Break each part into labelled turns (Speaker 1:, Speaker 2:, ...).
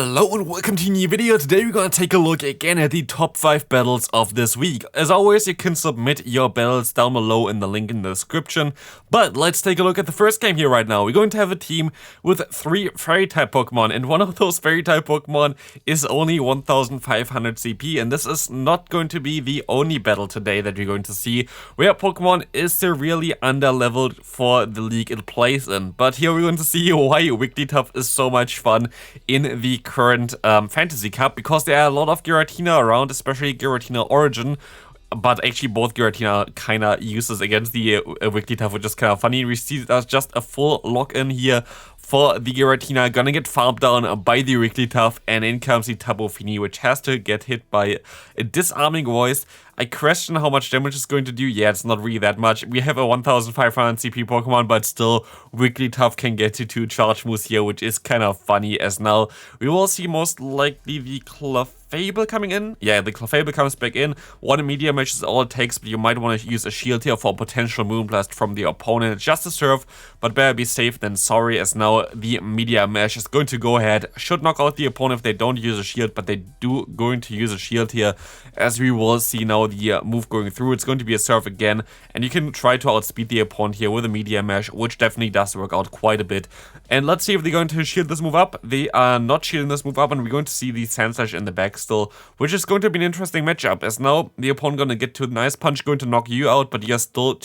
Speaker 1: Hello and welcome to a new video. Today we're gonna take a look again at the top 5 battles of this week. As always, you can submit your battles down below in the link in the description. But let's take a look at the first game here right now. We're going to have a team with 3 fairy type Pokemon, and one of those fairy type Pokemon is only 1500 CP, and this is not going to be the only battle today that we're going to see where Pokemon is severely under-leveled for the league it plays in. But here we're going to see why Wigglytuff is so much fun in the current Fantasy Cup, because there are a lot of Giratina around, especially Giratina Origin, but actually both Giratina kinda uses against the Wigglytuff, which is kinda funny. We see that's just a full lock-in here for the Giratina, gonna get farmed down by the Wigglytuff, and in comes the Tapu Fini, which has to get hit by a disarming voice. I question how much damage it's going to do. Yeah, it's not really that much. We have a 1500 CP Pokemon, but still, Wigglytuff can get to 2 charge moves here, which is kind of funny, as now we will see most likely the Clefable coming in. Yeah, the Clefable comes back in. 1 Meteor Mash is all it takes, but you might want to use a shield here for a potential Moonblast from the opponent. Just a serve, but better be safe than sorry, as now the Meteor Mash is going to go ahead. Should knock out the opponent if they don't use a shield, but they do going to use a shield here, as we will see now the move going through. It's going to be a serve again, and you can try to outspeed the opponent here with a Meteor Mash, which definitely does work out quite a bit. And let's see if they're going to shield this move up. They are not shielding this move up, and we're going to see the Sand Slash in the back still, which is going to be an interesting matchup, as now the opponent going to get to a nice punch, going to knock you out, but you have still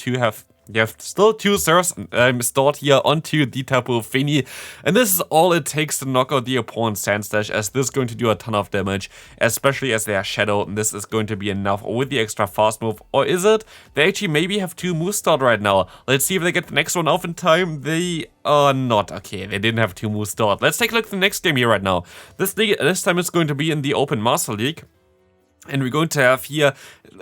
Speaker 1: 2 serves stored here onto the Tapu Fini, and this is all it takes to knock out the opponent's Sand Slash, as this is going to do a ton of damage, especially as they are Shadow, and this is going to be enough with the extra fast move. Or is it? They actually maybe have 2 moves stored right now. Let's see if they get the next one off in time. They are not. Okay, they didn't have 2 moves stored. Let's take a look at the next game here right now. This time it's going to be in the Open Master League. And we're going to have here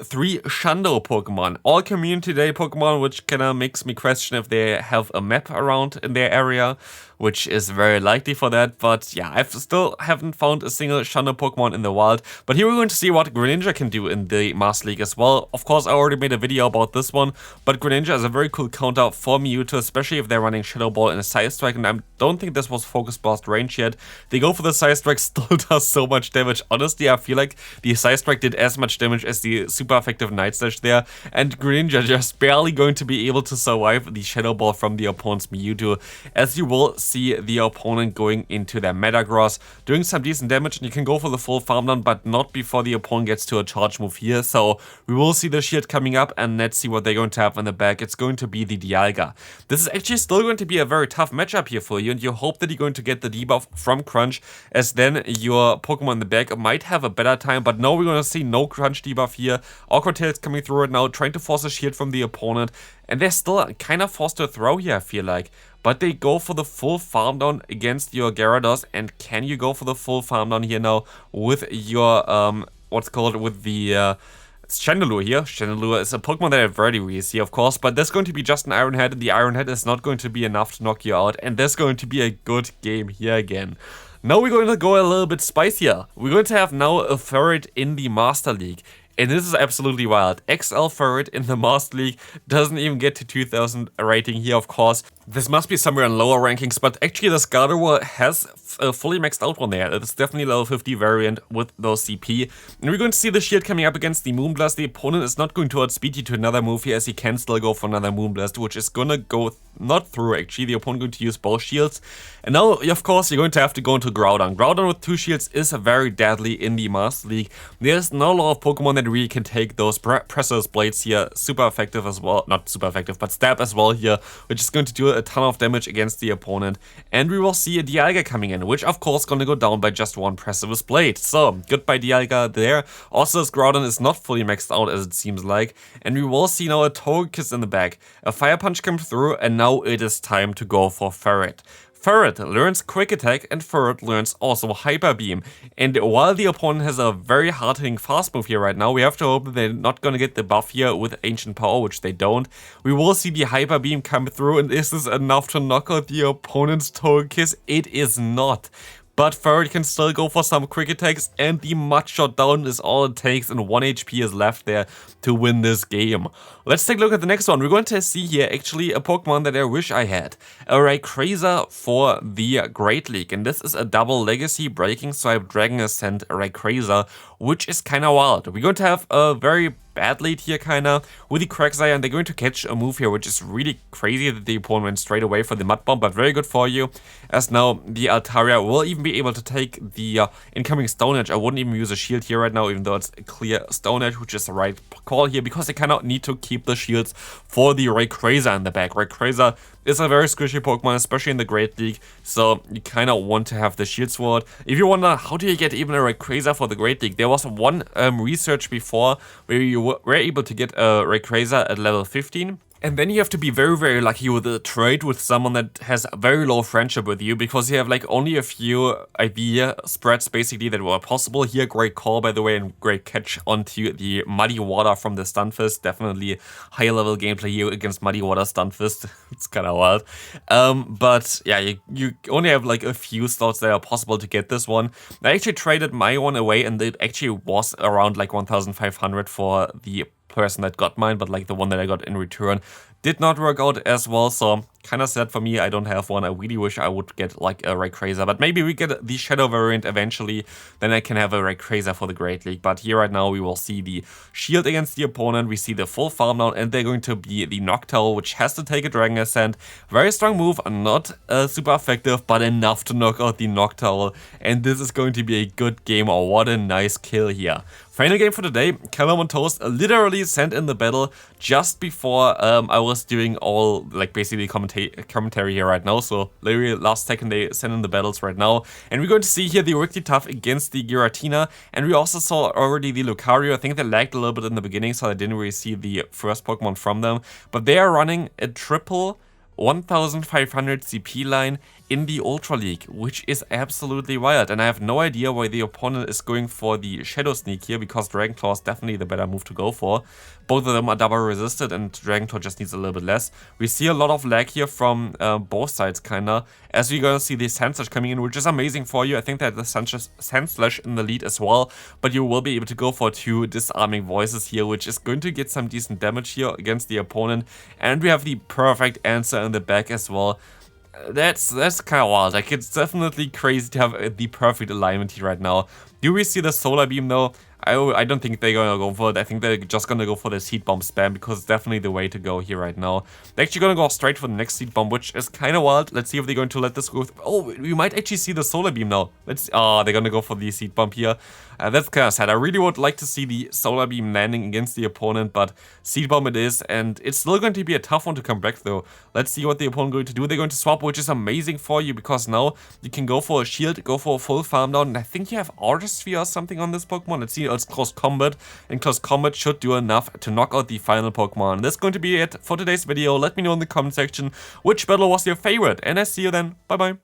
Speaker 1: 3 Shando Pokemon, all Community Day Pokemon, which kinda makes me question if they have a map around in their area, which is very likely for that. But yeah, I still haven't found a single Shando Pokemon in the wild. But here we're going to see what Greninja can do in the Master League as well. Of course, I already made a video about this one, but Greninja is a very cool counter for Mewtwo, especially if they're running Shadow Ball and a Side Strike, and I don't think this was Focus Blast range yet. They go for the Side Strike, still does so much damage. Honestly, I feel like the Side Strike did as much damage as the super effective Night Slash there, and Greninja just barely going to be able to survive the Shadow Ball from the opponent's Mewtwo, as you will see the opponent going into their Metagross, doing some decent damage, and you can go for the full farm down, but not before the opponent gets to a charge move here. So we will see the shield coming up, and let's see what they're going to have in the back. It's going to be the Dialga. This is actually still going to be a very tough matchup here for you, and you hope that you're going to get the debuff from Crunch, as then your Pokemon in the back might have a better time. But no, we're going to see no Crunch debuff here. Awkward Tail's coming through right now, trying to force a shield from the opponent, and they're still kind of forced to throw here, I feel like. But they go for the full farm down against your Gyarados, and can you go for the full farm down here now with your, with the Chandelure here. Chandelure is a Pokemon that I've already really see, of course, but there's going to be just an Iron Head, and the Iron Head is not going to be enough to knock you out, and there's going to be a good game here again. Now we're going to go a little bit spicier. We're going to have now a Furret in the Master League. And this is absolutely wild. XL Furret in the Master League doesn't even get to 2000 rating here, of course. This must be somewhere in lower rankings, but actually the Gardevoir has a fully maxed out one there. It's definitely level 50 variant with those CP. And we're going to see the shield coming up against the Moonblast. The opponent is not going to outspeed you to another move here, as he can still go for another Moonblast, which is gonna go not through actually. The opponent going to use both shields. And now, of course, you're going to have to go into Groudon. Groudon with 2 shields is very deadly in the Master League. There's not a lot of Pokemon that really can take those Pressur's Blades here. Super effective as well. Not super effective, but stab as well here, which is going to do a ton of damage against the opponent. And we will see a Dialga coming in, which of course gonna go down by just 1 Pressur's Blade. So, goodbye Dialga there. Also, this Groudon is not fully maxed out, as it seems like. And we will see now a Togekiss in the back. A Fire Punch comes through, and now it is time to go for Furret. Furret learns Quick Attack, and Furret learns also Hyper Beam. And while the opponent has a very hard-hitting fast move here right now, we have to hope that they're not gonna get the buff here with Ancient Power, which they don't. We will see the Hyper Beam come through, and is this enough to knock out the opponent's Togekiss? It is not. but Furret can still go for some quick attacks, and the Mud Shot down is all it takes, and 1 HP is left there to win this game. Let's take a look at the next one. We're going to see here actually a Pokemon that I wish I had. A Rayquaza for the Great League, and this is a double legacy breaking, so I have Dragon Ascent Rayquaza, which is kind of wild. We're going to have a very bad lead here kinda with the Quagsire, and they're going to catch a move here, which is really crazy that the opponent went straight away for the Mud Bomb, but very good for you, as now the Altaria will even be able to take the incoming Stone Edge. I wouldn't even use a shield here right now, even though it's a clear Stone Edge, which is the right call here, because they kind of need to keep the shields for the Rayquaza in the back. Rayquaza is a very squishy Pokemon, especially in the Great League, so you kind of want to have the Shield Sword. If you wonder how do you get even a Rayquaza for the Great League, there was one research before where you were able to get a Rayquaza at level 15. And then you have to be very, very lucky with a trade with someone that has a very low friendship with you, because you have like only a few IV spreads basically that were possible here. Great call, by the way, and great catch onto the Muddy Water from the Stunfisk. Definitely high level gameplay here against Muddy Water Stunfisk. It's kind of wild. But yeah, you only have like a few slots that are possible to get this one. I actually traded my one away, and it actually was around like 1,500 for the person that got mine, but like the one that I got in return did not work out as well, so kind of sad for me. I don't have one. I really wish I would get like a Rayquaza, but maybe we get the Shadow variant eventually, then I can have a Rayquaza for the Great League. But here right now we will see the shield against the opponent, we see the full farm down, and they're going to be the Noctowl, which has to take a Dragon Ascent. Very strong move, not super effective, but enough to knock out the Noctowl, and this is going to be a good game. Oh, what a nice kill here. Final game for today, Calamon Toast literally sent in the battle just before I was doing all, like, basically commentary here right now. So literally last second they sent in the battles right now. And we're going to see here the Wigglytuff against the Giratina. And we also saw already the Lucario. I think they lagged a little bit in the beginning, so I didn't really see the first Pokemon from them. But they are running a triple 1500 CP line in the Ultra League, which is absolutely wild, and I have no idea why the opponent is going for the Shadow Sneak here, because Dragon Claw is definitely the better move to go for. Both of them are double resisted, and Dragon Claw just needs a little bit less. We see a lot of lag here from both sides, kinda, as we're gonna see the Sandslash coming in, which is amazing for you. I think that the Sandslash in the lead as well, but you will be able to go for 2 disarming voices here, which is going to get some decent damage here against the opponent, and we have the perfect answer in the back as well. That's kind of wild. Like, it's definitely crazy to have the perfect alignment here right now. Do we see the Solar Beam though? I don't think they're gonna go for it. I think they're just gonna go for the Seed Bomb spam, because it's definitely the way to go here right now. They're actually gonna go straight for the next Seed Bomb, which is kind of wild. Let's see if they're going to let this go. Oh, we might actually see the Solar Beam now. They're gonna go for the Seed Bomb here. That's kind of sad. I really would like to see the Solar Beam landing against the opponent, but Seed Bomb it is, and it's still going to be a tough one to come back though. Let's see what the opponent going to do. They're going to swap, which is amazing for you, because now you can go for a shield, go for a full farm down, and I think you have Aura Sphere or something on this Pokemon. Let's see, it's close combat, and close combat should do enough to knock out the final Pokemon. That's going to be it for today's video. Let me know in the comment section which battle was your favorite, and I see you then. Bye bye.